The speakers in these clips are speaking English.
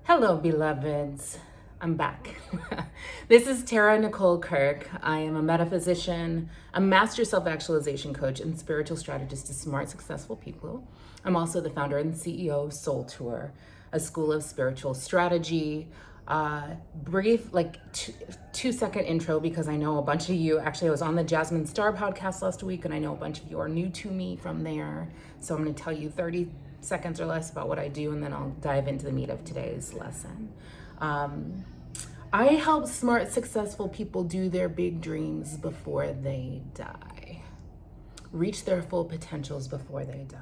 Hello, beloveds. I'm back. This is Tara-Nicholle Kirk. I am a metaphysician, a master self-actualization coach, and spiritual strategist to smart, successful people. I'm also the founder and CEO of Soul Tour, a school of spiritual strategy. Brief, two-second intro, because I know a bunch of you, actually I was on the Jasmine Star podcast last week, and I know a bunch of you are new to me from there. So I'm going to tell you 30 seconds or less about what I do, and then I'll dive into the meat of today's lesson. I help smart, successful people do their big dreams before they die, reach their full potentials before they die.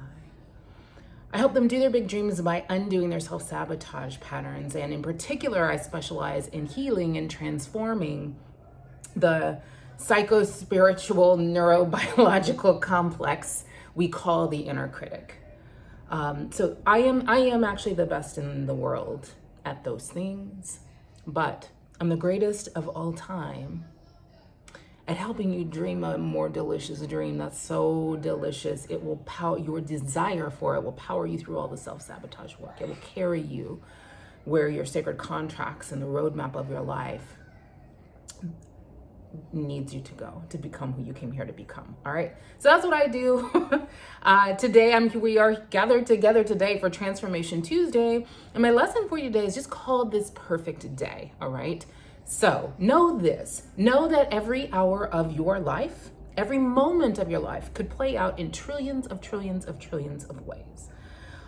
I help them do their big dreams by undoing their self-sabotage patterns, and in particular, I specialize in healing and transforming the psycho-spiritual, neurobiological complex we call the inner critic. So I am actually the best in the world at those things, but I'm the greatest of all time at helping you dream a more delicious dream that's so delicious it will power your desire for it, will power you through all the self-sabotage work. It will carry you where your sacred contracts and the roadmap of your life needs you to go to become who you came here to become. All right, so that's what I do. Today we are gathered together today for Transformation Tuesday, and my lesson for you today is just called This Perfect Day. All right, so know that every hour of your life, every moment of your life could play out in trillions of ways.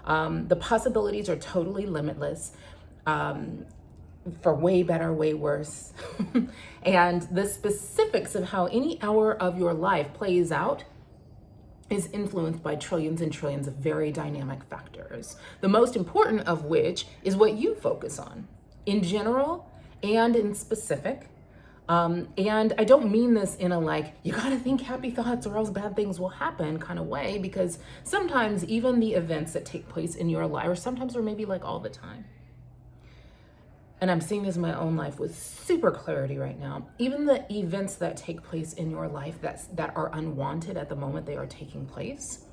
The possibilities are totally limitless. For way better, way worse. And the specifics of how any hour of your life plays out is influenced by trillions and trillions of very dynamic factors, the most important of which is what you focus on in general and in specific. And I don't mean this in a you gotta think happy thoughts or else bad things will happen kind of way, because sometimes even the events that take place in your life, or sometimes or maybe all the time, and I'm seeing this in my own life with super clarity right now, even the events that take place in your life that are unwanted at the moment they are taking place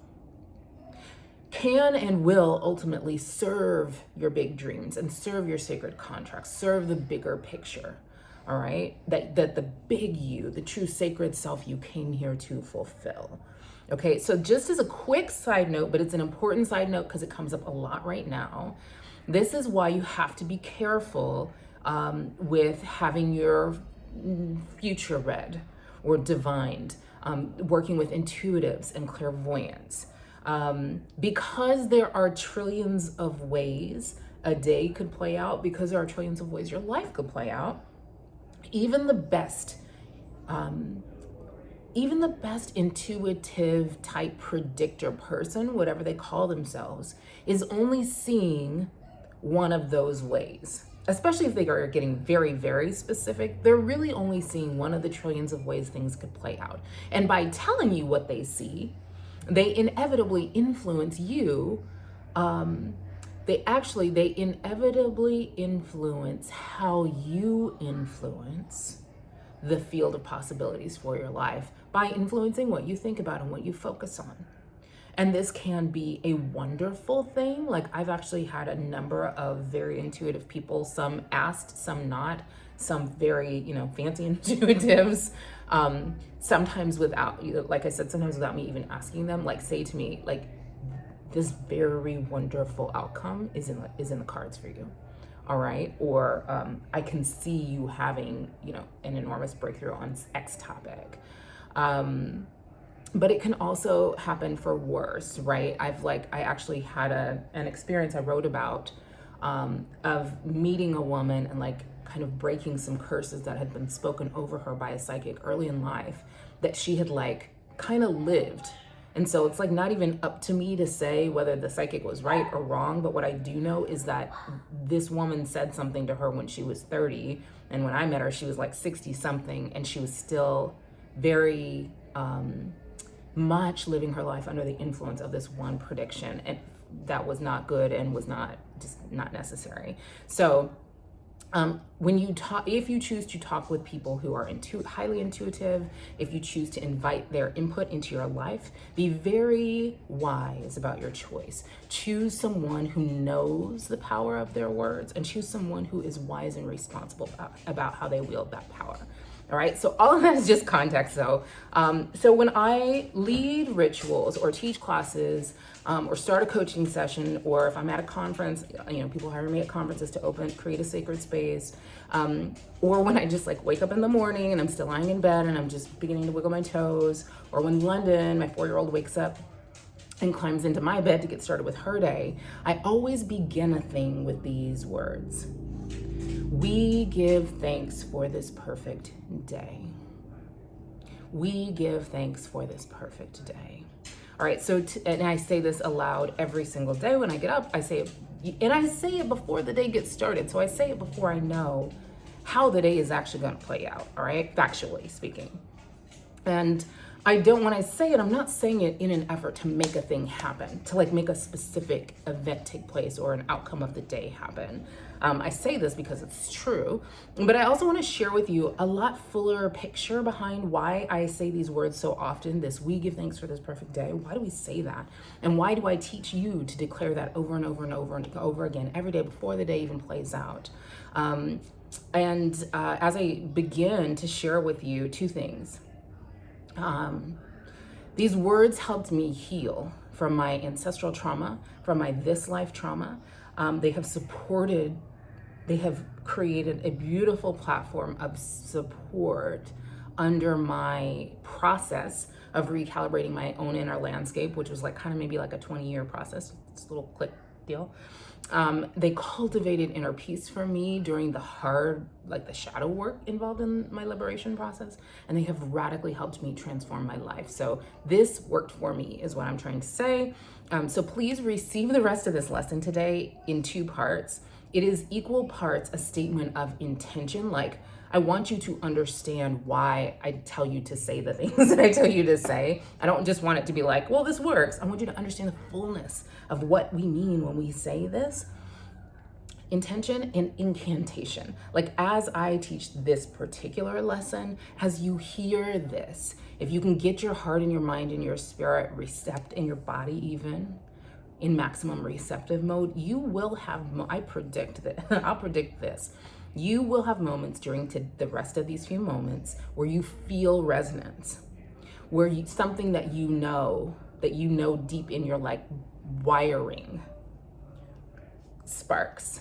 can and will ultimately serve your big dreams and serve your sacred contracts, serve the bigger picture, all right? That the big you, the true sacred self you came here to fulfill. Okay, so just as a quick side note, but it's an important side note because it comes up a lot right now, this is why you have to be careful with having your future read or divined, working with intuitives and clairvoyants. Because there are trillions of ways a day could play out, because there are trillions of ways your life could play out, even the best intuitive type predictor person, whatever they call themselves, is only seeing one of those ways. Especially if they are getting very, very specific, they're really only seeing one of the trillions of ways things could play out. And by telling you what they see, they inevitably influence you. They inevitably influence how you influence the field of possibilities for your life by influencing what you think about and what you focus on. And this can be a wonderful thing. I've actually had a number of very intuitive people, some asked, some not, some very, fancy intuitives, sometimes without, like I said, sometimes without me even asking them, say to me, this very wonderful outcome is in the cards for you. All right. Or I can see you having, an enormous breakthrough on X topic. But it can also happen for worse, right? I actually had an experience I wrote about of meeting a woman and kind of breaking some curses that had been spoken over her by a psychic early in life that she had kind of lived. And so it's not even up to me to say whether the psychic was right or wrong, but what I do know is that this woman said something to her when she was 30, and when I met her, she was 60 something, and she was still very much living her life under the influence of this one prediction, and that was not good and was not necessary. So When you talk, if you choose to talk with people who are highly intuitive, if you choose to invite their input into your life, be very wise about your choice. Choose someone who knows the power of their words, and choose someone who is wise and responsible about how they wield that power. All right, so all of that is just context though. So when I lead rituals or teach classes or start a coaching session, or if I'm at a conference, people hire me at conferences to create a sacred space, or when I just wake up in the morning and I'm still lying in bed and I'm just beginning to wiggle my toes, or when London, my 4-year-old, wakes up and climbs into my bed to get started with her day, I always begin a thing with these words. We give thanks for this perfect day. We give thanks for this perfect day. All right, and I say this aloud every single day when I get up. I say it, and I say it before the day gets started. So I say it before I know how the day is actually going to play out, all right, factually speaking. And when I say it, I'm not saying it in an effort to make a thing happen, to make a specific event take place or an outcome of the day happen. I say this because it's true, but I also want to share with you a lot fuller picture behind why I say these words so often, we give thanks for this perfect day. Why do we say that? And why do I teach you to declare that over and over and over and over again every day before the day even plays out? As I begin to share with you two things, these words helped me heal from my ancestral trauma, from my this life trauma. They have created a beautiful platform of support under my process of recalibrating my own inner landscape, which was maybe a 20-year process. It's a little quick deal. They cultivated inner peace for me during the hard, the shadow work involved in my liberation process, and they have radically helped me transform my life. So this worked for me is what I'm trying to say. So please receive the rest of this lesson today in two parts. It is equal parts a statement of intention, I want you to understand why I tell you to say the things that I tell you to say. I don't just want it to be well, this works. I want you to understand the fullness of what we mean when we say this. Intention and incantation. As I teach this particular lesson, as you hear this, if you can get your heart and your mind and your spirit and your body even in maximum receptive mode, you will have, I'll predict this. You will have moments during the rest of these few moments where you feel resonance, where something that you know deep in your wiring sparks,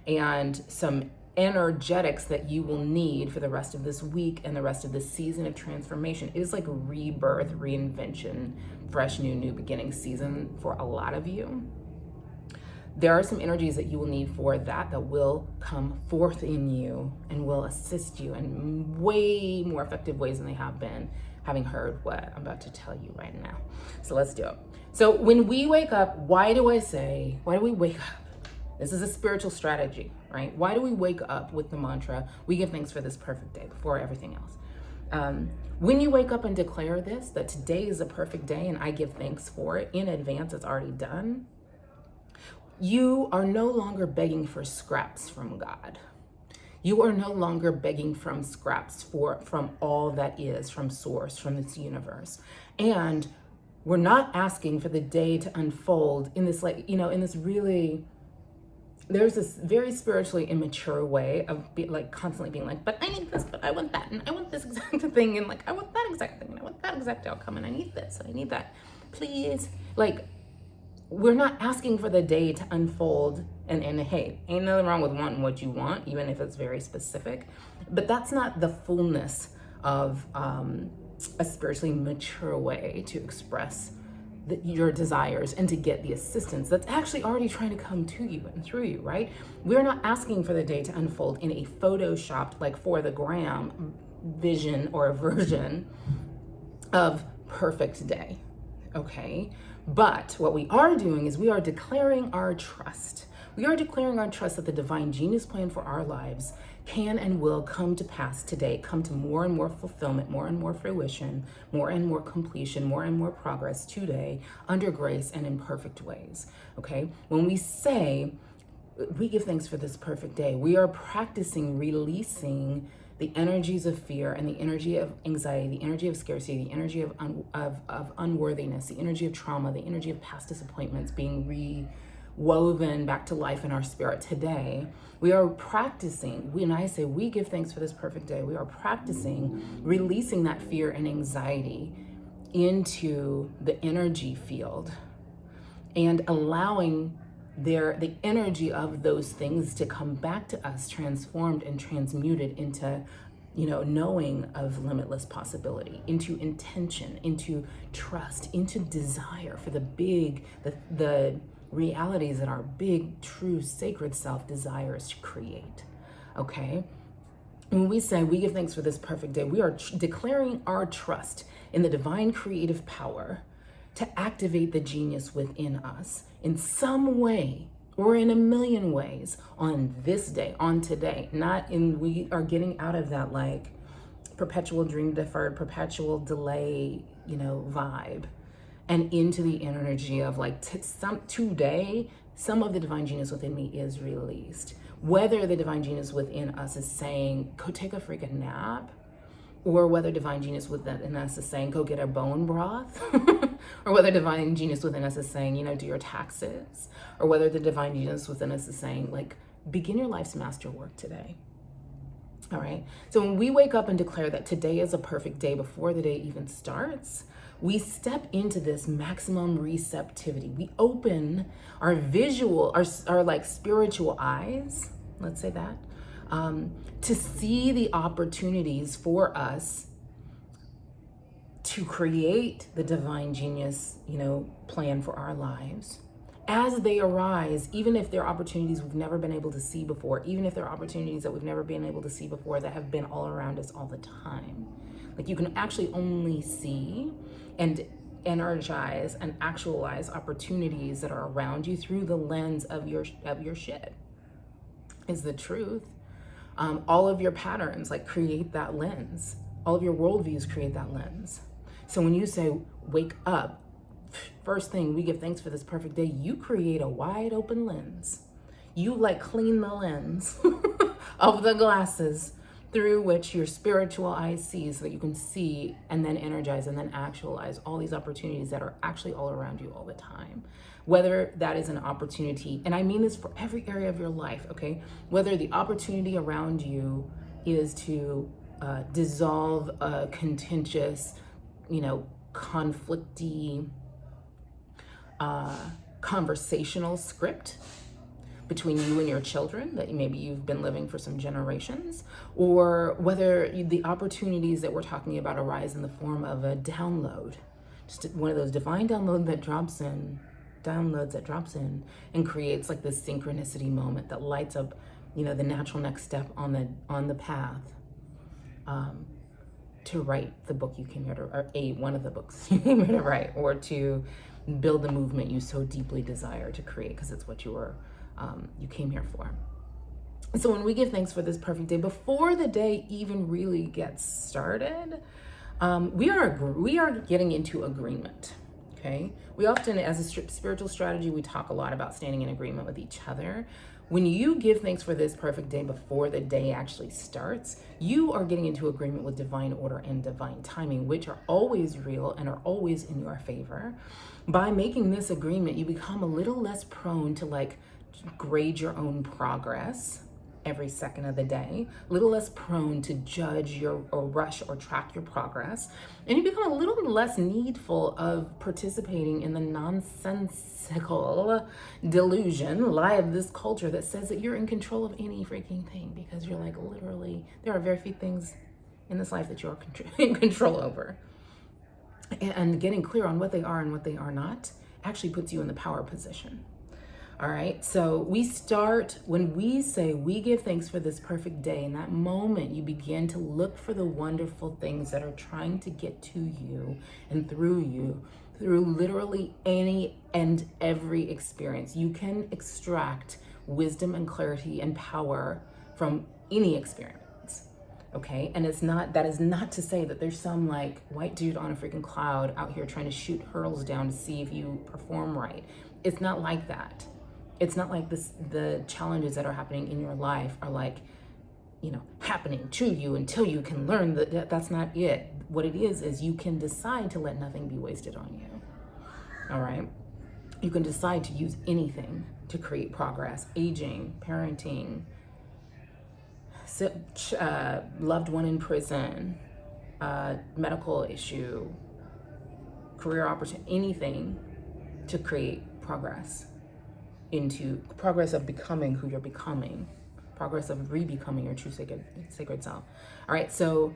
and some energetics that you will need for the rest of this week and the rest of this season of transformation. It is rebirth, reinvention, fresh new beginning season for a lot of you. There are some energies that you will need for that will come forth in you and will assist you in way more effective ways than they have been, having heard what I'm about to tell you right now. So let's do it. So when we wake up, why do we wake up? This is a spiritual strategy, right? Why do we wake up with the mantra, we give thanks for this perfect day before everything else? When you wake up and declare this, that today is a perfect day and I give thanks for it in advance, it's already done, you are no longer begging for scraps from God. You are no longer begging from scraps from all that is, from source, from this universe. And we're not asking for the day to unfold in this in this really, there's this very spiritually immature way of constantly being but I need this, but I want that, and I want this exact thing, and I want that exact thing, and I want that exact outcome, and I need this, and I need that. Please, we're not asking for the day to unfold, and hey, ain't nothing wrong with wanting what you want, even if it's very specific, but that's not the fullness of a spiritually mature way to express your desires and to get the assistance that's actually already trying to come to you and through you, right? We're not asking for the day to unfold in a photoshopped, for the gram vision or version of perfect day, okay? But what we are doing is we are declaring our trust. We are declaring our trust that the divine genius plan for our lives can and will come to pass today, come to more and more fulfillment, more and more fruition, more and more completion, more and more progress today under grace and in perfect ways, okay? When we say We give thanks for this perfect day. We are practicing releasing the energies of fear and the energy of anxiety, the energy of scarcity, the energy of unworthiness, the energy of trauma, the energy of past disappointments being woven back to life in our spirit today. We are practicing, when I say we give thanks for this perfect day, we are practicing releasing that fear and anxiety into the energy field and allowing the energy of those things to come back to us transformed and transmuted into knowing of limitless possibility, into intention, into trust, into desire for the realities that our big, true, sacred self desires to create. Okay? When we say we give thanks for this perfect day, we are declaring our trust in the divine creative power to activate the genius within us in some way or in a million ways on this day, on today. We are getting out of that like perpetual dream deferred, perpetual delay, vibe, and into the energy of like today, some of the divine genius within me is released. Whether the divine genius within us is saying, go take a freaking nap, or whether divine genius within us is saying, go get a bone broth, or whether divine genius within us is saying, do your taxes, or whether the divine genius within us is saying, like, begin your life's masterwork today. All right. So when we wake up and declare that today is a perfect day before the day even starts, we step into this maximum receptivity. We open our visual, our like spiritual eyes, let's say that, to see the opportunities for us to create the divine genius, plan for our lives as they arise, even if they're opportunities we've never been able to see before, even if they're opportunities that we've never been able to see before that have been all around us all the time. Like you can actually only see and energize and actualize opportunities that are around you through the lens of your shit, is the truth. All of your patterns create that lens. All of your worldviews create that lens. So when you say wake up, first thing, we give thanks for this perfect day, you create a wide open lens. You clean the lens of the glasses through which your spiritual eye sees, so that you can see and then energize and then actualize all these opportunities that are actually all around you all the time. Whether that is an opportunity, and I mean this for every area of your life, okay? Whether the opportunity around you is to dissolve a contentious, conflicty, conversational script between you and your children that maybe you've been living for some generations, or whether the opportunities that we're talking about arise in the form of a download, just one of those divine downloads that drops in and creates this synchronicity moment that lights up, the natural next step on the path to write the book you came here to, or one of the books you came here to write, or to build the movement you so deeply desire to create, because it's what you came here for. So when we give thanks for this perfect day, before the day even really gets started, we are getting into agreement. Okay, we often, as a spiritual strategy, we talk a lot about standing in agreement with each other. When you give thanks for this perfect day before the day actually starts, you are getting into agreement with divine order and divine timing, which are always real and are always in your favor. By making this agreement, you become a little less prone to grade your own progress every second of the day, a little less prone to judge or rush or track your progress, and you become a little less needful of participating in the nonsensical lie of this culture that says that you're in control of any freaking thing, because you're literally, there are very few things in this life that you're in control over. And getting clear on what they are and what they are not actually puts you in the power position. All right, so we start, when we say we give thanks for this perfect day, in that moment you begin to look for the wonderful things that are trying to get to you and through you, through literally any and every experience. You can extract wisdom and clarity and power from any experience, okay? And that is not to say that there's some white dude on a freaking cloud out here trying to shoot hurls down to see if you perform right. It's not like that. It's not like the challenges that are happening in your life are like, happening to you until you can learn that that's not it. What it is you can decide to let nothing be wasted on you. All right. You can decide to use anything to create progress, aging, parenting, loved one in prison, medical issue, career opportunity, anything to create progress of becoming who you're becoming, progress of re-becoming your true sacred self. All right, so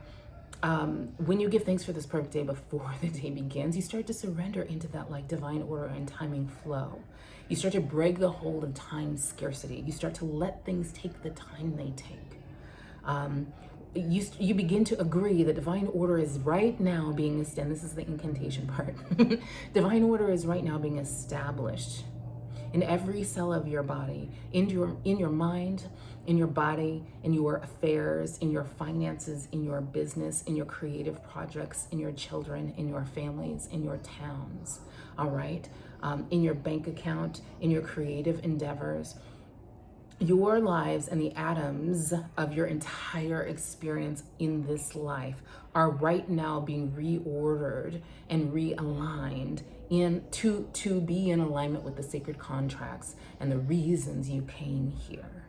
when you give thanks for this perfect day before the day begins, you start to surrender into that like divine order and timing flow. You start to break the hold of time scarcity. You start to let things take the time they take. You begin to agree that divine order is right now being established. This is the incantation part. Divine order is right now being established in every cell of your body, in your mind, in your body, in your affairs, in your finances, in your business, in your creative projects, in your children, in your families, in your towns, all right? In your bank account, in your creative endeavors. Your lives and the atoms of your entire experience in this life are right now being reordered and realigned to be in alignment with the sacred contracts and the reasons you came here.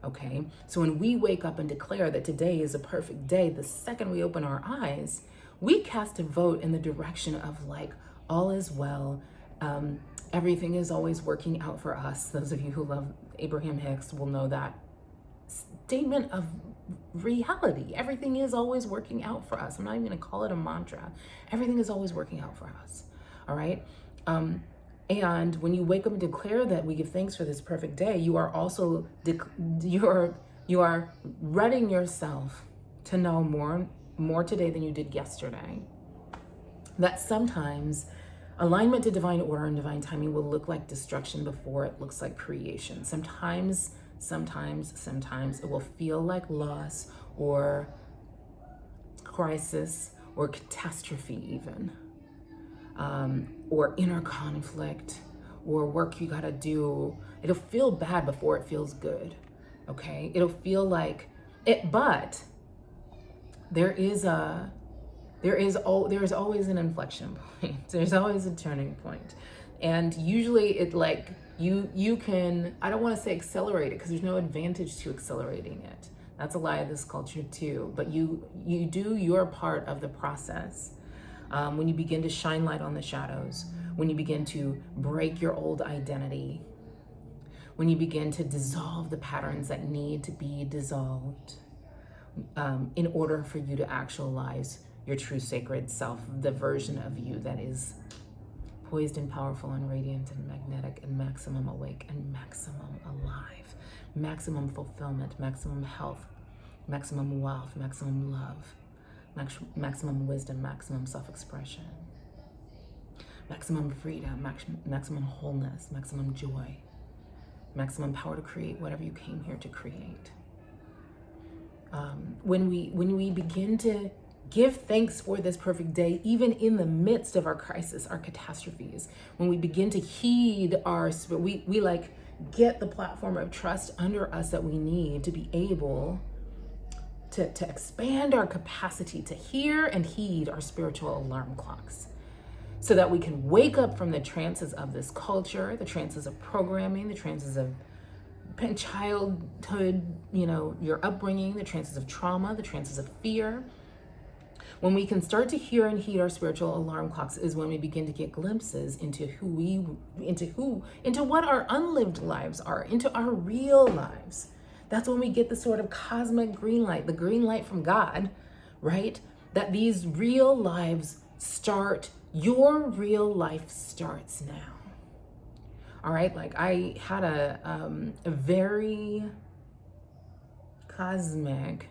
Okay, so when we wake up and declare that today is a perfect day, the second we open our eyes, we cast a vote in the direction of like, all is well. Everything is always working out for us. Those of you who love Abraham Hicks will know that statement of reality. Everything is always working out for us. I'm not even going to call it a mantra. Everything is always working out for us. All right. And when you wake up and declare that we give thanks for this perfect day, you are also you are readying yourself to know more today than you did yesterday. That sometimes alignment to divine order and divine timing will look like destruction before it looks like creation. Sometimes it will feel like loss or crisis or catastrophe even, or inner conflict or work you gotta do. It'll feel bad before it feels good, okay? It'll feel like it, but there is always an inflection point. There's always a turning point. And usually it like, you can, I don't want to say accelerate it because there's no advantage to accelerating it. That's a lie of this culture too. But you do your part of the process. When you begin to shine light on the shadows, when you begin to break your old identity, when you begin to dissolve the patterns that need to be dissolved, in order for you to actualize your true sacred self, the version of you that is poised and powerful and radiant and magnetic and maximum awake and maximum alive, maximum fulfillment, maximum health, maximum wealth, maximum love, maximum wisdom, maximum self-expression, maximum freedom, maximum wholeness, maximum joy, maximum power to create whatever you came here to create. When we begin to give thanks for this perfect day, even in the midst of our crisis, our catastrophes, when we begin to heed our spirit, we like get the platform of trust under us that we need to be able to expand our capacity to hear and heed our spiritual alarm clocks, so that we can wake up from the trances of this culture, the trances of programming, the trances of childhood, your upbringing, the trances of trauma, the trances of fear. When we can start to hear and heed our spiritual alarm clocks is when we begin to get glimpses into what our unlived lives are, into our real lives. That's when we get the sort of cosmic green light, the green light from God, right? That these real lives start, your real life starts now. All right, like I had a very cosmic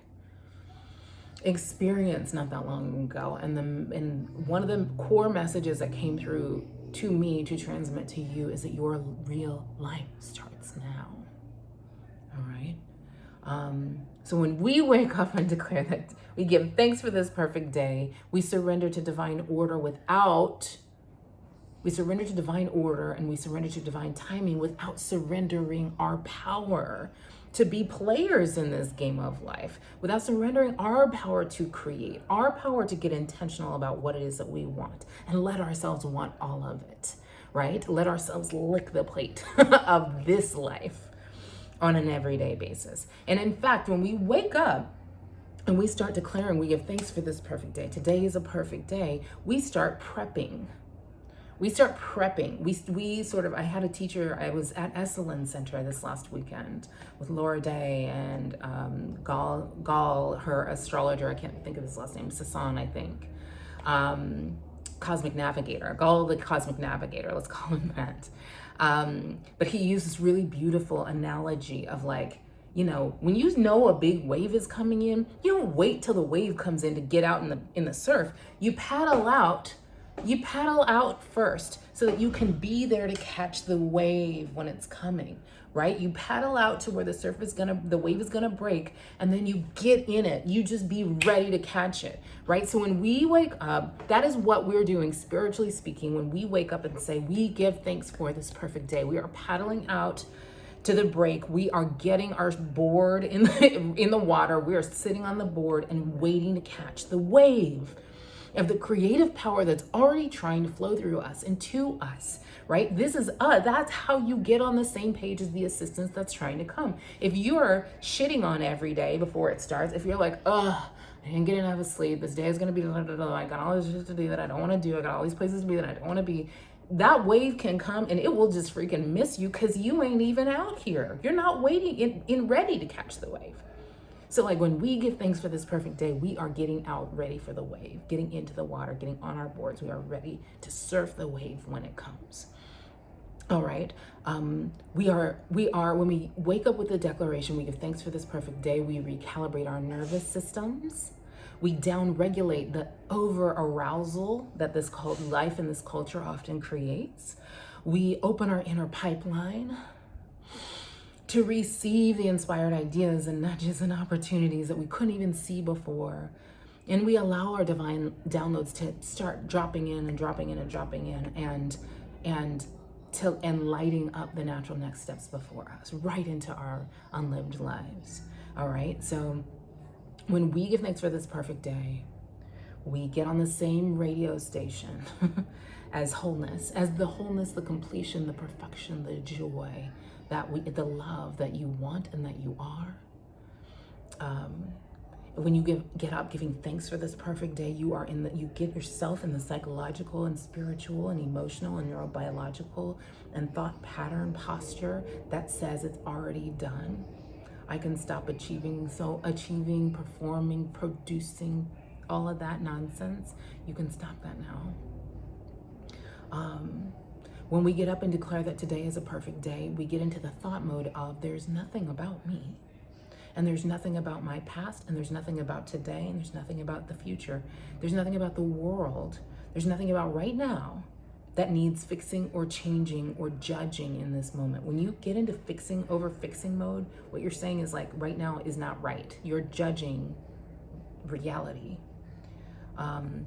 experience not that long ago, and one of the core messages that came through to me to transmit to you is that your real life starts now. All right. So when we wake up and declare that we give thanks for this perfect day, we surrender to divine order without We surrender to divine order, and we surrender to divine timing without surrendering our power to be players in this game of life, without surrendering our power to create, our power to get intentional about what it is that we want and let ourselves want all of it, right? Let ourselves lick the plate of this life on an everyday basis. And in fact, when we wake up and we start declaring, we give thanks for this perfect day. Today is a perfect day. We start prepping. We I had a teacher, I was at Esalen Center this last weekend with Laura Day and Gal, her astrologer, I can't think of his last name, Sasan, I think. Cosmic Navigator, Gal the Cosmic Navigator, let's call him that. But he used this really beautiful analogy of like, you know, when you know a big wave is coming in, you don't wait till the wave comes in to get out in the surf. You paddle out first so that you can be there to catch the wave when it's coming, right? You paddle out to where the wave is gonna break, and then you get in it. You just be ready to catch it, right? So when we wake up, that is what we're doing, spiritually speaking. When we wake up and say, we give thanks for this perfect day, we are paddling out to the break. We are getting our board in the water. We are sitting on the board and waiting to catch the wave of the creative power that's already trying to flow through us and to us, right? This is that's how you get on the same page as the assistance that's trying to come. If you're shitting on every day before it starts, if you're like, I didn't get enough sleep, this day is gonna be, I got all this shit to do that I don't wanna do, I got all these places to be that I don't wanna be, that wave can come and it will just freaking miss you because you ain't even out here. You're not waiting in ready to catch the wave. So like when we give thanks for this perfect day, we are getting out ready for the wave, getting into the water, getting on our boards. We are ready to surf the wave when it comes. All right. We are, when we wake up with the declaration, we give thanks for this perfect day. We recalibrate our nervous systems. We down-regulate the over-arousal that this called life in this culture often creates. We open our inner pipeline to receive the inspired ideas and nudges and opportunities that we couldn't even see before. And we allow our divine downloads to start dropping in and dropping in and dropping in and lighting up the natural next steps before us, right into our unlived lives. All right, so when we give thanks for this perfect day, we get on the same radio station as wholeness, the completion, the perfection, the joy, the love that you want and that you are. When you get up giving thanks for this perfect day, you get yourself in the psychological and spiritual and emotional and neurobiological and thought pattern posture that says it's already done. I can stop achieving, performing, producing, all of that nonsense. You can stop that now. When we get up and declare that today is a perfect day, we get into the thought mode of there's nothing about me, and there's nothing about my past, and there's nothing about today, and there's nothing about the future. There's nothing about the world. There's nothing about right now that needs fixing or changing or judging in this moment. When you get into over fixing mode, what you're saying is like right now is not right. You're judging reality.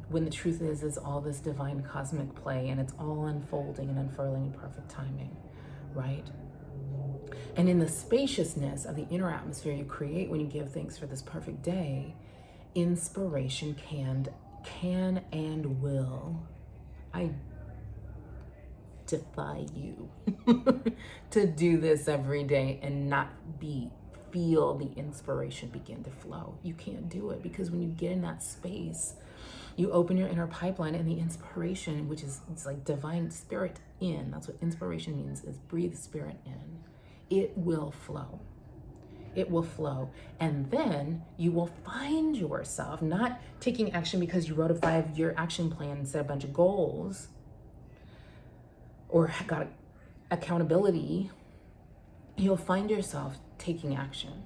When the truth is all this divine cosmic play and it's all unfolding and unfurling in perfect timing, right? And in the spaciousness of the inner atmosphere you create when you give thanks for this perfect day, inspiration can and will. I defy you to do this every day and not feel the inspiration begin to flow. You can't do it because when you get in that space, you open your inner pipeline and the inspiration, which is it's like divine spirit in. That's what inspiration means, is breathe spirit in. It will flow. It will flow. And then you will find yourself not taking action because you wrote a 5-year action plan and set a bunch of goals or got accountability. You'll find yourself taking action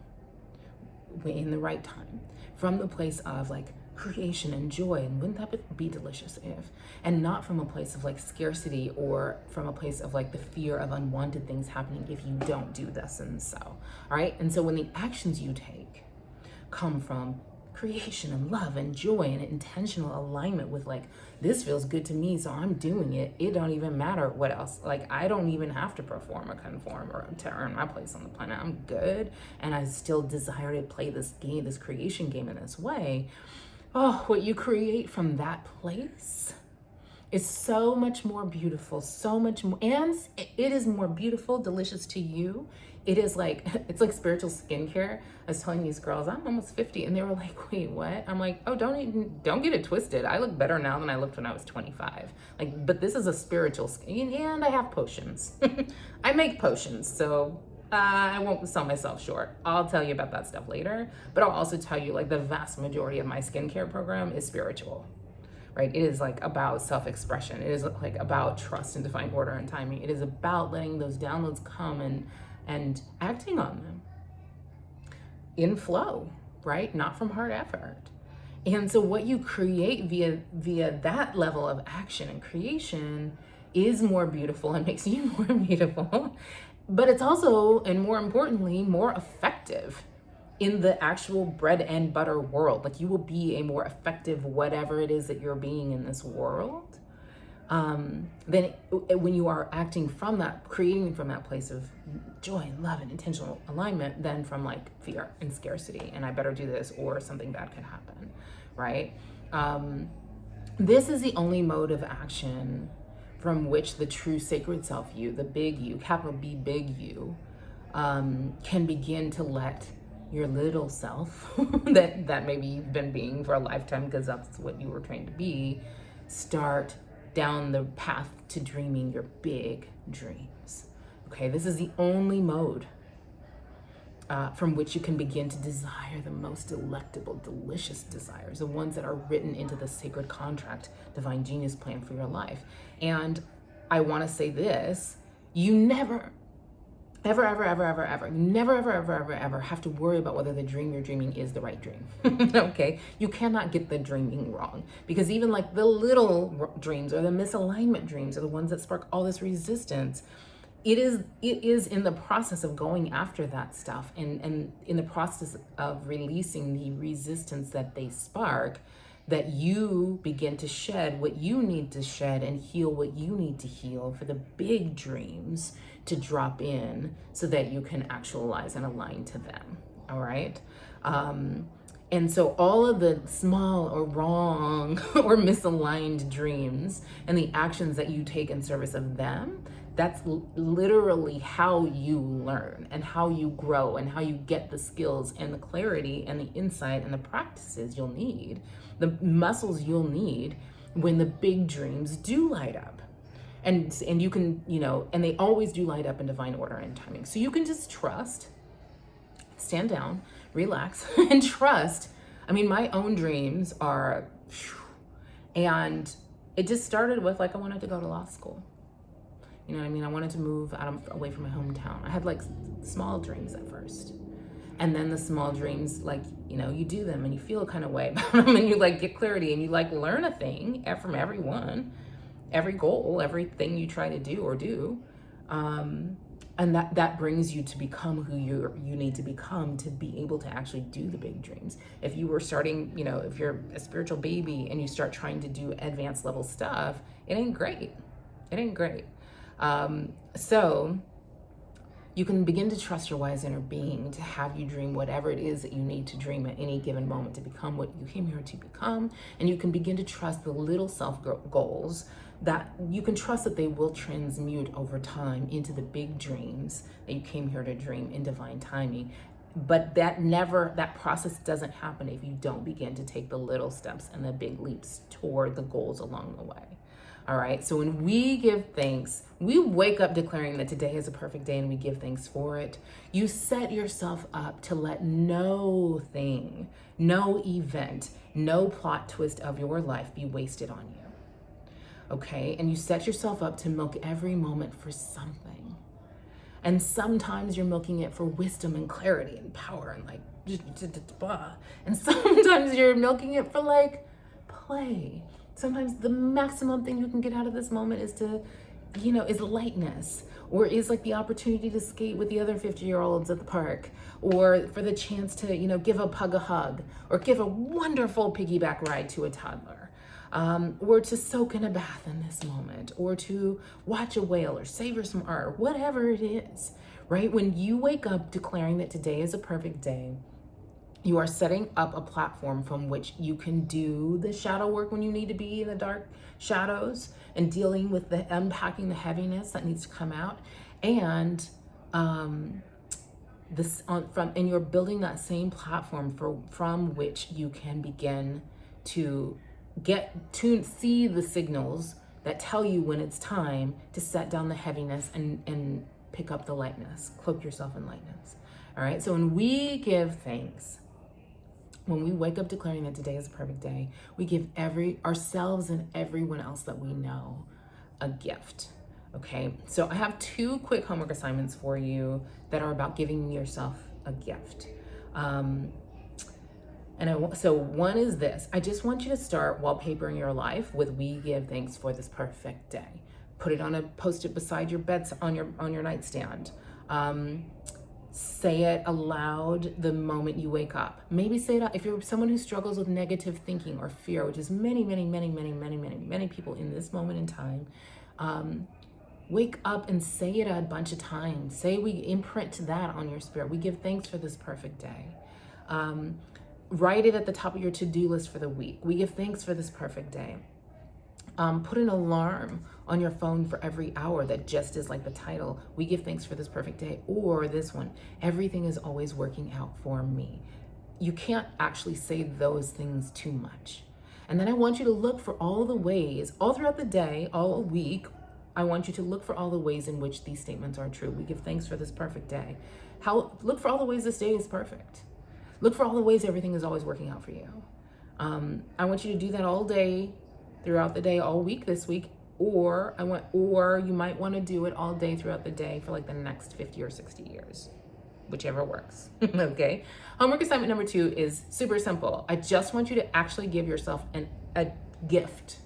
in the right time from the place of like creation and joy. And wouldn't that be delicious if, and not from a place of like scarcity or from a place of like the fear of unwanted things happening if you don't do this and so. All right. And so when the actions you take come from creation and love and joy and intentional alignment with like, this feels good to me, so I'm doing it. It don't even matter what else. Like, I don't even have to perform or conform or to earn my place on the planet. I'm good. And I still desire to play this game, this creation game in this way. Oh, what you create from that place is so much more beautiful, so much more, and it is more beautiful, delicious to you. It is like, it's like spiritual skincare. I was telling these girls, I'm almost 50, and they were like, wait, what? I'm like, oh, don't get it twisted. I look better now than I looked when I was 25. Like, but this is a spiritual skin, and I have potions. I make potions, so I won't sell myself short. I'll tell you about that stuff later, but I'll also tell you like the vast majority of my skincare program is spiritual. Right? It is like about self-expression. It is like about trust and divine order and timing. It is about letting those downloads come and acting on them in flow, right? Not from hard effort. And so what you create via that level of action and creation is more beautiful and makes you more beautiful, but it's also, and more importantly, more effective in the actual bread and butter world. Like, you will be a more effective whatever it is that you're being in this world than when you are acting from that, creating from that place of joy and love and intentional alignment, than from like fear and scarcity and I better do this or something bad could happen, right? This is the only mode of action from which the true sacred self you, the big you, capital B big you, can begin to let your little self that maybe you've been being for a lifetime because that's what you were trained to be, start down the path to dreaming your big dreams. Okay, this is the only mode from which you can begin to desire the most delectable, delicious desires, the ones that are written into the sacred contract, divine genius plan for your life. And I want to say this, you never ever have to worry about whether the dream you're dreaming is the right dream. Okay, you cannot get the dreaming wrong, because even like the little dreams or the misalignment dreams are the ones that spark all this resistance. It is in the process of going after that stuff and in the process of releasing the resistance that they spark, that you begin to shed what you need to shed and heal what you need to heal for the big dreams to drop in so that you can actualize and align to them. All right. And so all of the small or wrong or misaligned dreams and the actions that you take in service of them, that's literally how you learn and how you grow and how you get the skills and the clarity and the insight and the practices you'll need, the muscles you'll need when the big dreams do light up. And you can, and they always do light up in divine order and timing. So you can just trust, stand down, relax, and trust. I mean, my own dreams are, and it just started with like, I wanted to go to law school. You know what I mean? I wanted to move away from my hometown. I had like small dreams at first. And then the small dreams, like, you do them and you feel a kind of way about them and you like get clarity and you like learn a thing from everyone, every goal, everything you try to do or do. And that brings you to become who you need to become to be able to actually do the big dreams. If you were starting, if you're a spiritual baby and you start trying to do advanced level stuff, it ain't great. It ain't great. So you can begin to trust your wise inner being to have you dream whatever it is that you need to dream at any given moment to become what you came here to become. And you can begin to trust the little self goals that you can trust that they will transmute over time into the big dreams that you came here to dream in divine timing. But that process doesn't happen if you don't begin to take the little steps and the big leaps toward the goals along the way. All right, so when we give thanks, we wake up declaring that today is a perfect day and we give thanks for it. You set yourself up to let no thing, no event, no plot twist of your life be wasted on you. Okay, and you set yourself up to milk every moment for something. And sometimes you're milking it for wisdom and clarity and power and like, and sometimes you're milking it for like play. Sometimes the maximum thing you can get out of this moment is to is lightness, or is like the opportunity to skate with the other 50-year-olds at the park, or for the chance to, give a pug a hug, or give a wonderful piggyback ride to a toddler, or to soak in a bath in this moment, or to watch a whale or savor some art, whatever it is, right? When you wake up declaring that today is a perfect day, you are setting up a platform from which you can do the shadow work when you need to be in the dark shadows and dealing with the unpacking the heaviness that needs to come out. And and you're building that same platform from which you can begin to see the signals that tell you when it's time to set down the heaviness and pick up the lightness, cloak yourself in lightness. All right. So when we give thanks, when we wake up declaring that today is a perfect day, we give ourselves and everyone else that we know a gift. Okay, so I have 2 quick homework assignments for you that are about giving yourself a gift. So one is this: I just want you to start wallpapering your life with "We give thanks for this perfect day." Put it on a post-it beside your bed on your nightstand. Say it aloud the moment you wake up. Maybe say it out if you're someone who struggles with negative thinking or fear, which is many people in this moment in time. Wake up and say it a bunch of times. Say, we imprint that on your spirit. We give thanks for this perfect day. Write it at the top of your to-do list for the week. We give thanks for this perfect day. Put an alarm on your phone for every hour that just is like the title, "We give thanks for this perfect day," or this one, "Everything is always working out for me." You can't actually say those things too much. And then I want you to look for all the ways, all throughout the day, all week, I want you to look for all the ways in which these statements are true. We give thanks for this perfect day. Look for all the ways this day is perfect. Look for all the ways everything is always working out for you. I want you to do that all day, throughout the day, all week this week, or you might want to do it all day throughout the day for like the next 50 or 60 years, whichever works. Okay. Homework assignment number 2 is super simple. I just want you to actually give yourself a gift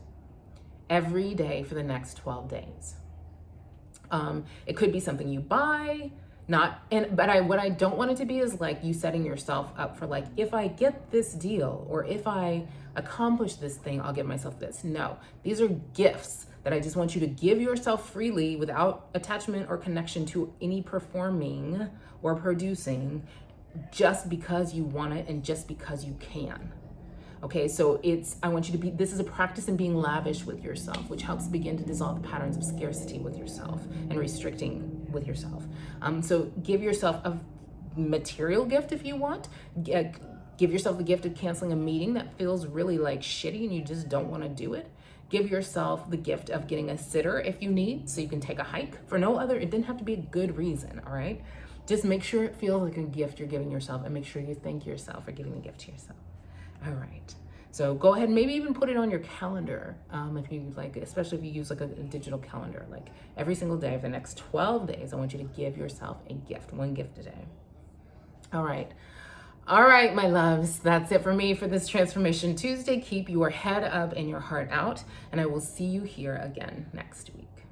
every day for the next 12 days. It could be something you buy, what I don't want it to be is like you setting yourself up for like, if I get this deal or if I accomplish this thing, I'll give myself this. No, these are gifts that I just want you to give yourself freely without attachment or connection to any performing or producing, just because you want it and just because you can. Okay, so I want you to this is a practice in being lavish with yourself, which helps begin to dissolve the patterns of scarcity with yourself and restricting with yourself. So give yourself a material gift if you want. Give yourself the gift of canceling a meeting that feels really like shitty and you just don't want to do it. Give yourself the gift of getting a sitter if you need, so you can take a hike for it didn't have to be a good reason, all right? Just make sure it feels like a gift you're giving yourself, and make sure you thank yourself for giving the gift to yourself. All right, so go ahead and maybe even put it on your calendar, if you like, especially if you use like a digital calendar, like every single day for the next 12 days, I want you to give yourself a gift, one gift a day. All right, my loves, that's it for me for this Transformation Tuesday. Keep your head up and your heart out, and I will see you here again next week.